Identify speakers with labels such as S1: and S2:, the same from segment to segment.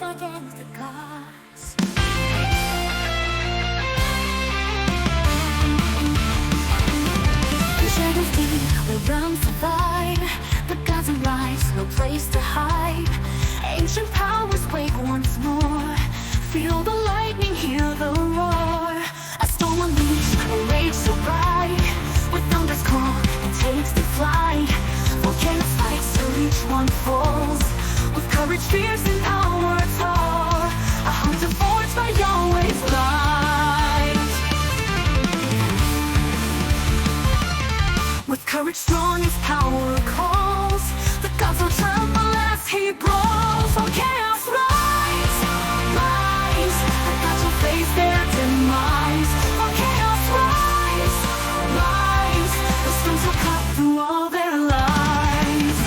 S1: against the gods. The shadows deep, where realms divide. The gods arise, no place to hide. Ancient powers wake once more. Feel the lightning, hear the roar. A storm unleashed, a rage so bright. With thunder's call, it takes to flight. Volcano spikes till each one falls. With courage fierce and power tall. A hunter forged by Yahweh's light. With courage strong as power calls. The gods will tremble as he brawls. On chaos rise, rise. The gods will face their demise. On chaos rise, rise. The storms will cut through all their lies.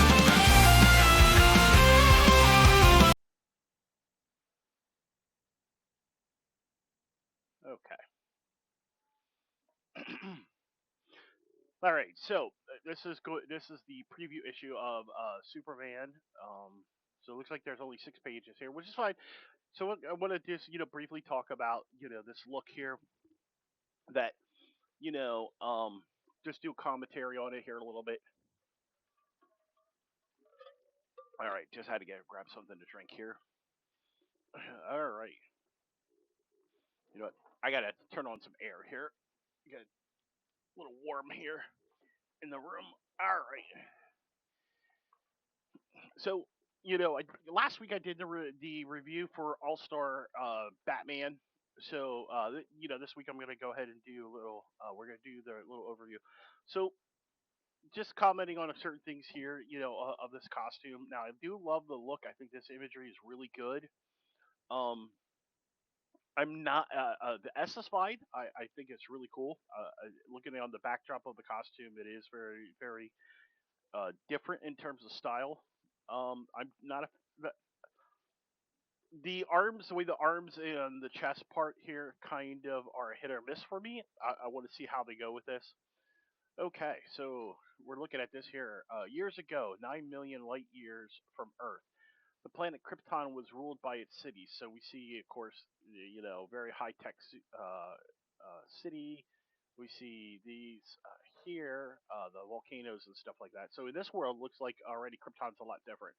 S2: Okay. All right. So this is the preview issue of Superman. So it looks like there's only 6 pages here, which is fine. So I want to just briefly talk about this look here that you know just do commentary on it here a little bit. All right. Just had to grab something to drink here. All right. You know what? I gotta turn on some air here. Get a little warm here in the room. All right. So last week I did the review for All Star Batman. So this week I'm gonna go ahead and do a little. We're gonna do the little overview. So just commenting on certain things here, of this costume. Now I do love the look. I think this imagery is really good. Um, I'm not the SS Fine. I think it's really cool. Looking on the backdrop of the costume, it is very very different in terms of style. I'm not a the arms, the way the arms and the chest part here kind of are a hit or miss for me. I want to see how they go with this. Okay, so we're looking at this here. Years ago, 9 million light years from Earth, the planet Krypton was ruled by its cities. So we see, of course, very high tech city. We see these here, the volcanoes and stuff like that. So in this world, looks like already Krypton's a lot different.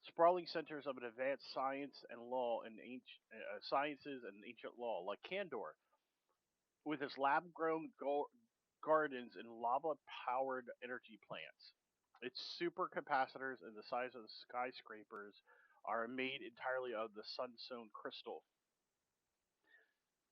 S2: Sprawling centers of an advanced science and law and ancient sciences and ancient law, like Kandor, with its lab-grown gardens and lava-powered energy plants. Its supercapacitors and the size of the skyscrapers are made entirely of the sunstone crystal.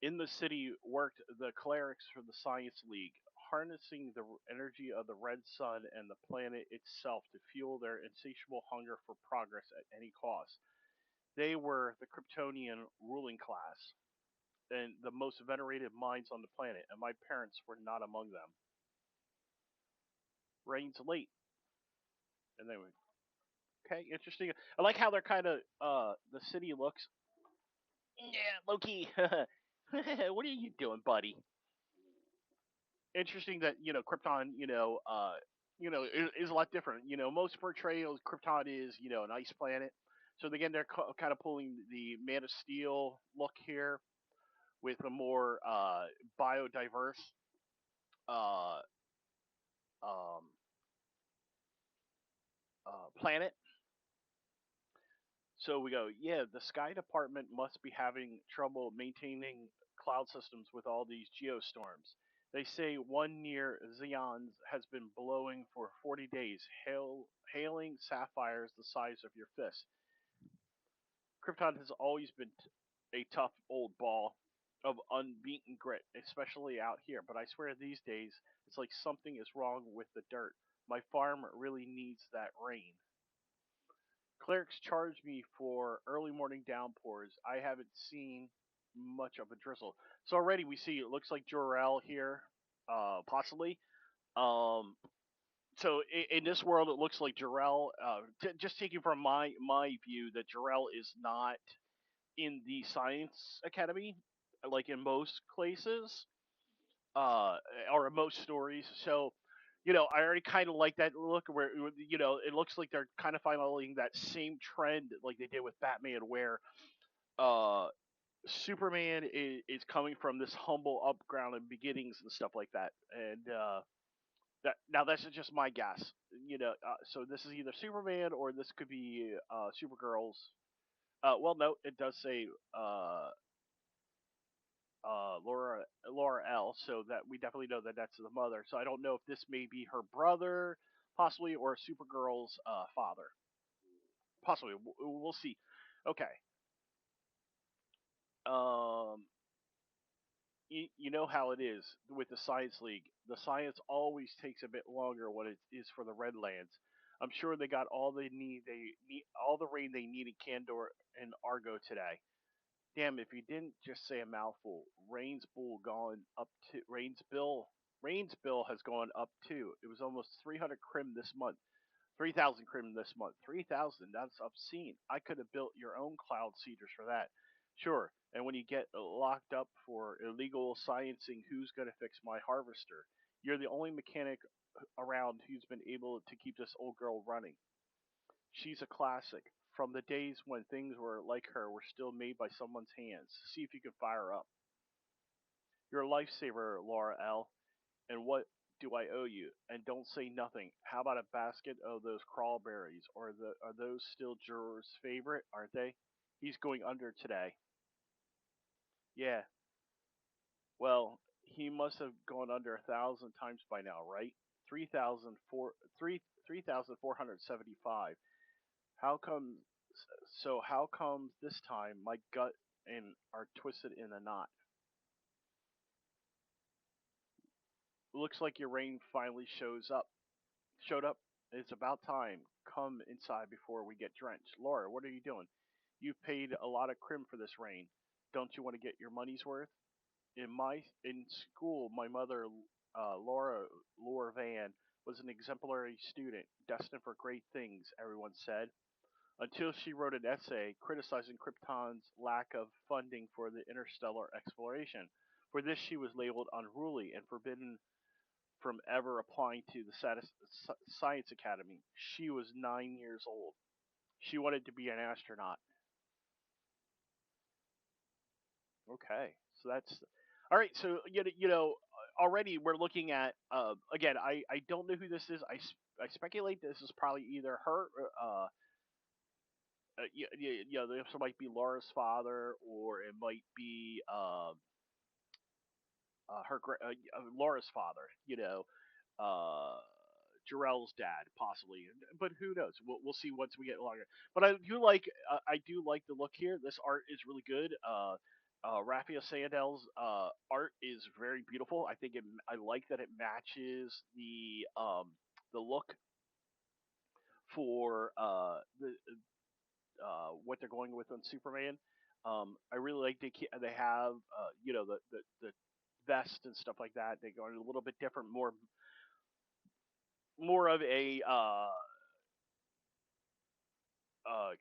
S2: In the city worked the clerics from the Science League, harnessing the energy of the red sun and the planet itself to fuel their insatiable hunger for progress at any cost. They were the Kryptonian ruling class and the most venerated minds on the planet, and my parents were not among them. Rains late, and they were okay. Interesting. I like how they're kind of the city looks. Yeah, Loki. What are you doing, buddy? Interesting that Krypton, is a lot different. Most portrayals Krypton is an ice planet. So again, they're kind of pulling the Man of Steel look here with a more biodiverse uh, um, planet. So we go, yeah, the Sky Department must be having trouble maintaining cloud systems with all these geostorms. They say one near Xeons has been blowing for 40 days, hailing sapphires the size of your fist. Krypton has always been a tough old ball of unbeaten grit, especially out here. But I swear these days, it's like something is wrong with the dirt. My farm really needs that rain. Clerics charge me for early morning downpours. I haven't seen much of a drizzle. So already we see it looks like Jor-El here, possibly. Um, so in this world, it looks like Jor-El. Just taking from my view, that Jor-El is not in the Science Academy, like in most places, or in most stories. So I already kind of like that look where it looks like they're kind of following that same trend like they did with Batman, where uh Superman is coming from this humble upground and beginnings and stuff like that, and that now that's just my guess. So this is either Superman or this could be Supergirl's. Well, no, it does say Laura L. So that we definitely know that that's the mother. So I don't know if this may be her brother, possibly, or Supergirl's father, possibly. We'll see. Okay. Um, you know how it is with the Science League. The science always takes a bit longer when it is for the Redlands. I'm sure they got all they need. They need all the rain they need in Kandor and Argo today. Damn, if you didn't just say a mouthful. Rain's bill has gone up too. It was almost 300 crim this month. 3,000 crim this month. 3,000, that's obscene. I could have built your own cloud seeders for that. Sure, and when you get locked up for illegal sciencing, who's going to fix my harvester? You're the only mechanic around who's been able to keep this old girl running. She's a classic. From the days when things were like her were still made by someone's hands. See if you can fire up. You're a lifesaver, Laura L. And what do I owe you? And don't say nothing. How about a basket of those crawlberries? Are those still Juror's favorite? Aren't they? He's going under today. Yeah. Well, he must have gone under 1,000 times by now, right? 3,475. How come? So how come this time my gut and are twisted in a knot? Looks like your rain finally Showed up. It's about time. Come inside before we get drenched. Laura, what are you doing? You've paid a lot of crim for this rain. Don't you want to get your money's worth? In school, my mother, Laura Van, was an exemplary student, destined for great things. Everyone said, until she wrote an essay criticizing Krypton's lack of funding for the interstellar exploration. For this, she was labeled unruly and forbidden from ever applying to the Science Academy. She was 9 years old. She wanted to be an astronaut. Okay, so that's all right. So already we're looking at again. I don't know who this is. I speculate this is probably either her. This might be Laura's father, or it might be Laura's father. Uh, Jarrell's dad, possibly, but who knows? We'll see once we get longer. But I do like the look here. This art is really good. Raphael Sandel's art is very beautiful. I like that it matches the look for the what they're going with on Superman. I really like they have the vest and stuff like that. They go a little bit different, more of a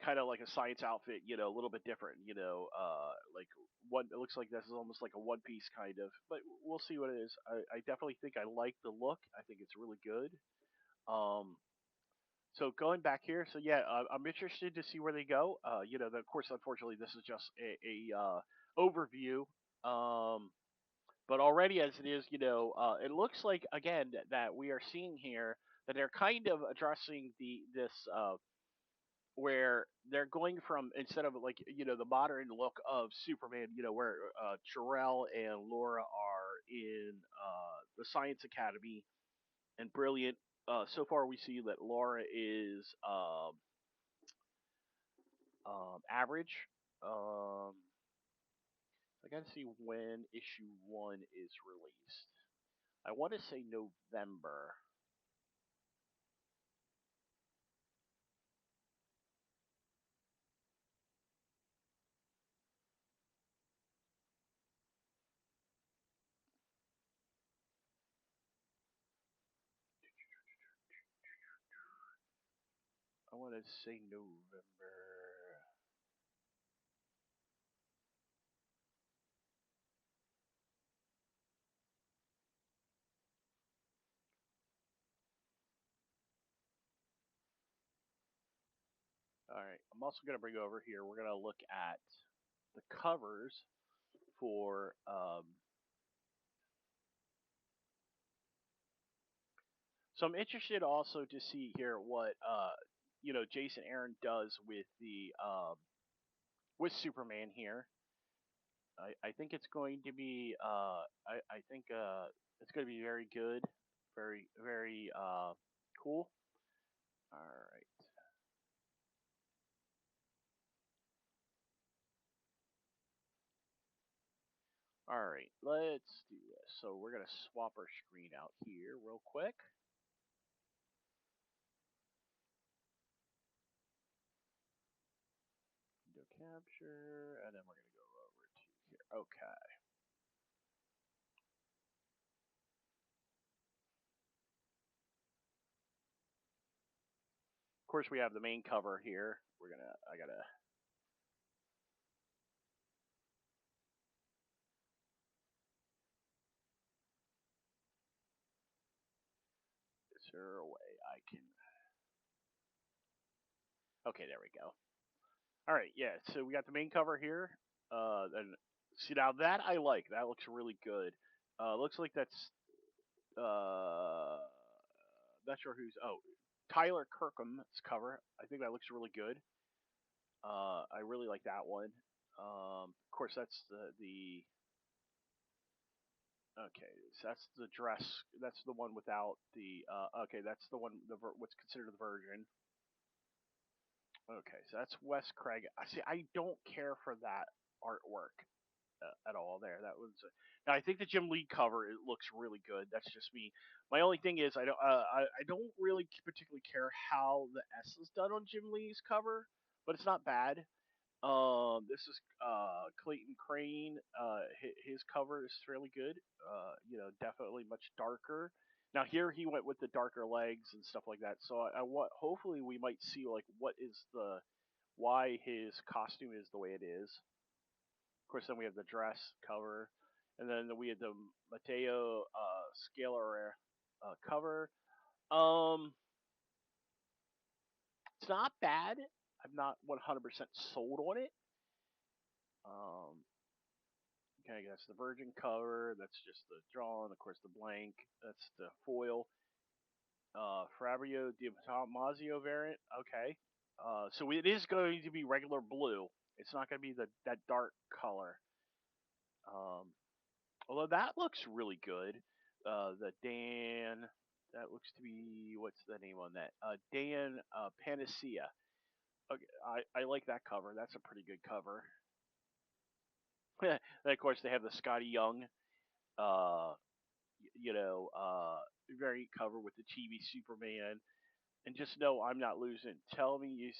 S2: kind of like a science outfit, a little bit different, like one. It looks like this is almost like a one piece kind of, but we'll see what it is. I definitely think I like the look. I think it's really good. Um, so going back here, so yeah, I'm interested to see where they go. Of course, unfortunately, this is just a overview. Um, but already as it is, it looks like again that we are seeing here that they're kind of addressing this where they're going from, instead of like the modern look of Superman, where Jarrell and Laura are in the Science Academy and brilliant. So far, we see that Laura is average. Um, I gotta see when issue 1 is released. I want to say November. I want to say November. I'm also going to bring over here. We're going to look at the covers for. So I'm interested also to see here what Jason Aaron does with the with Superman here. I think it's going to be I think it's going to be very good, very cool. All right. All right, let's do this. So we're gonna swap our screen out here real quick. Window capture, and then we're gonna go over to here. Okay. Of course, we have the main cover here. I gotta. Is there a way I can? Okay, there we go. All right, yeah. So we got the main cover here. And see now that I like. That looks really good. Looks like that's not sure who's. Oh, Tyler Kirkham's cover. I think that looks really good. I really like that one. Of course, that's the okay. So that's the dress. That's the one without the. Okay, that's the one. What's considered the version. Okay, so that's Wes Craig. I see. I don't care for that artwork at all. There, that was. Now I think the Jim Lee cover it looks really good. That's just me. My only thing is I don't really particularly care how the S is done on Jim Lee's cover, but it's not bad. This is Clayton Crane. His cover is fairly good. Definitely much darker. Now here he went with the darker legs and stuff like that. So I want hopefully we might see like what is the why his costume is the way it is. Of course, then we have the dress cover, and then we had the Mateo Scalar cover. Um, it's not bad. I'm not 100% sold on it. Um, Okay, that's the Virgin cover. That's just the drawn. Of course, the blank. That's the foil. Fabio Di Tommasio variant. Okay. So it is going to be regular blue. It's not going to be that dark color. Um, Although that looks really good. The Dan. That looks to be what's the name on that? Dan Panacea. Okay, I like that cover. That's a pretty good cover. And of course, they have the Scotty Young uh, very cover with the chibi Superman, and just know I'm not losing. Tell me you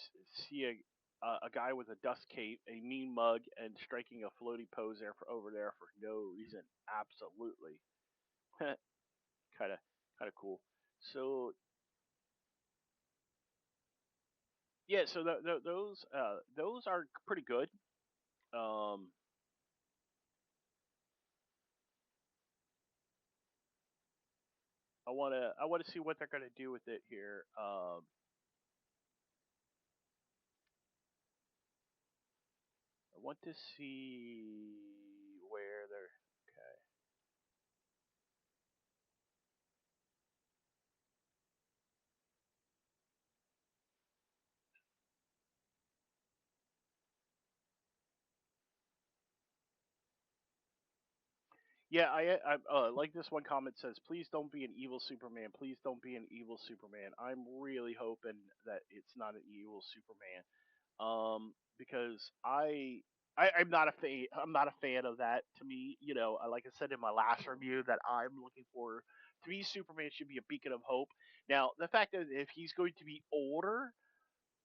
S2: see a guy with a dust cape, a mean mug, and striking a floaty pose over there for no reason. Absolutely, kind of cool. So yeah, so those are pretty good. Um, I wanna see what they're gonna do with it here. I want to see where they're okay. Yeah, I like this one comment says, "Please don't be an evil Superman. Please don't be an evil Superman." I'm really hoping that it's not an evil Superman, because I'm not a fan. I'm not a fan of that. To me, like I said in my last review, that I'm looking for to be Superman should be a beacon of hope. Now, the fact that if he's going to be older,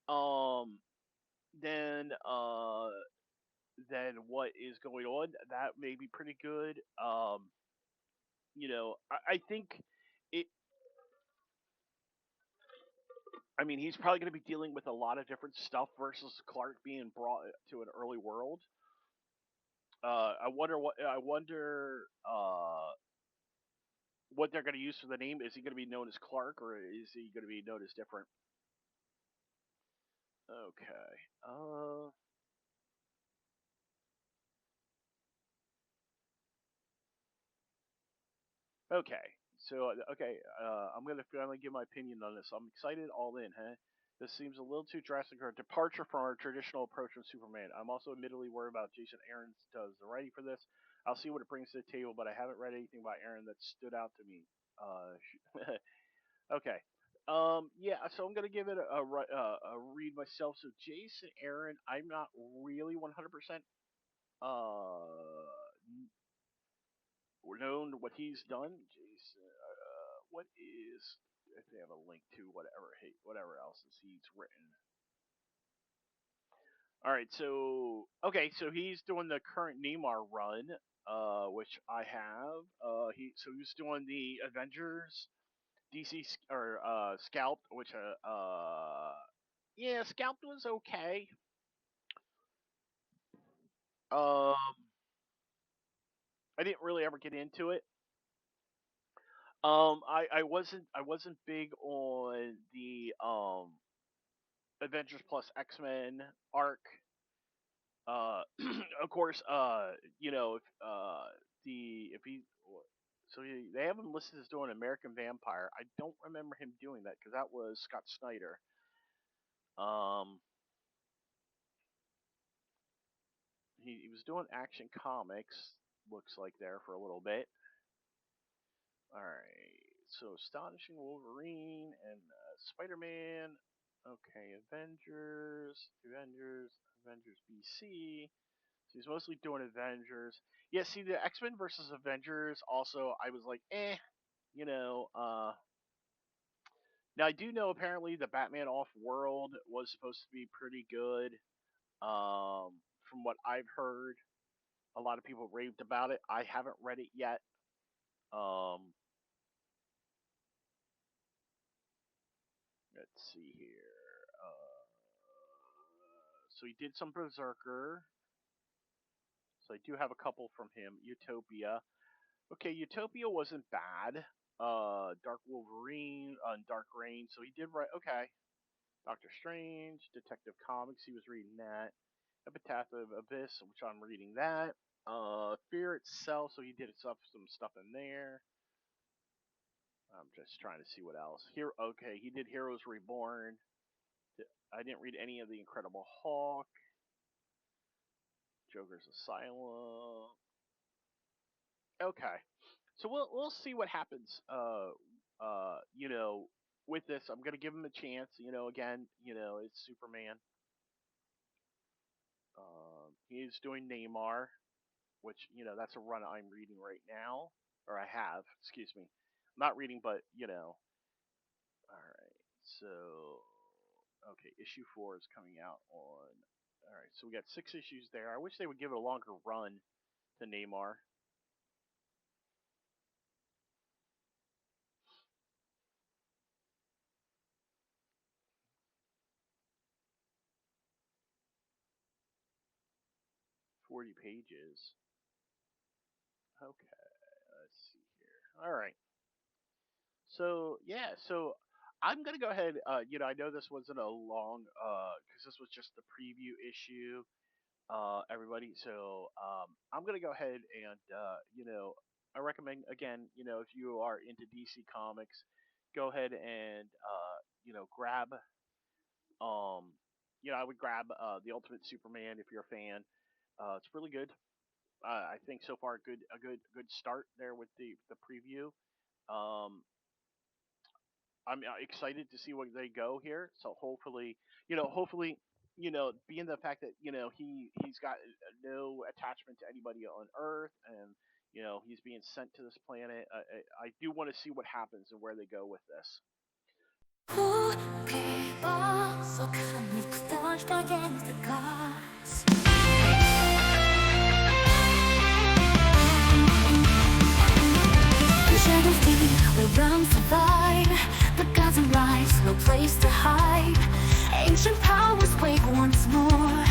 S2: um, then what is going on, that may be pretty good. I think it. I mean, he's probably going to be dealing with a lot of different stuff versus Clark being brought to an early world. I wonder what they're going to use for the name. Is he going to be known as Clark or is he going to be known as different? Okay. Okay. So, I'm gonna finally give my opinion on this. I'm excited, all in, huh? This seems a little too drastic or a departure from our traditional approach with Superman. I'm also admittedly worried about Jason Aaron's does the writing for this. I'll see what it brings to the table, but I haven't read anything by Aaron that stood out to me. Okay. Yeah, so I'm gonna give it a read myself. So Jason Aaron, I'm not really 100% known what he's done. Jason, what is if they have a link to whatever else is he's written. All right, so he's doing the current Neymar run, which I have. He's doing the Avengers DC or Scalped, which yeah, Scalped was okay. Um, I didn't really ever get into it. I wasn't big on the Avengers plus X-Men arc. Of course, if they have him listed as doing American Vampire. I don't remember him doing that because that was Scott Snyder. Um, he was doing Action Comics. Looks like there for a little bit. All right. So Astonishing Wolverine and Spider-Man. Okay, Avengers BC. So he's mostly doing Avengers. Yeah, see the X-Men versus Avengers. Also, I was like, you know. Now I do know apparently the Batman Off-World was supposed to be pretty good. From what I've heard, a lot of people raved about it. I haven't read it yet. Let's see here. So he did some Berserker. So I do have a couple from him. Utopia. Okay, Utopia wasn't bad. Dark Wolverine and Dark Reign. So he did write. Okay. Doctor Strange, Detective Comics. He was reading that. Epitaph of Abyss, which I'm reading that. Fear itself. So he did some stuff in there. I'm just trying to see what else. Here, okay, he did Heroes Reborn. I didn't read any of the Incredible Hulk. Joker's Asylum. Okay, so we'll see what happens. With this, I'm gonna give him a chance. Again, it's Superman. He's doing Neymar, which that's a run I'm reading right now, or I have. Excuse me, I'm not reading, but All right, so okay, issue 4 is coming out on. All right, so we got 6 issues there. I wish they would give it a longer run to Neymar. $40 pages. Okay, let's see here. All right. So yeah, so I'm gonna go ahead. I know this wasn't a long, because this was just the preview issue. Everybody. So I'm gonna go ahead and I recommend again, if you are into DC Comics, go ahead and grab I would grab the Ultimate Superman if you're a fan. It's really good. I think so far a good start there with the preview. Um, I'm excited to see where they go here. So hopefully, being the fact that he's got no attachment to anybody on Earth, and he's being sent to this planet. I do want to see what happens and where they go with this.
S1: Realms divide, the gods arise, no place to hide. Ancient powers wake once more.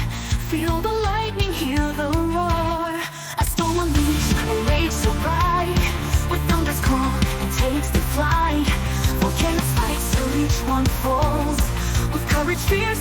S1: Feel the lightning, hear the roar. A storm unleashed, a rage so bright. With thunder's call, it takes to flight. Volcanoes fight, so each one falls. With courage fierce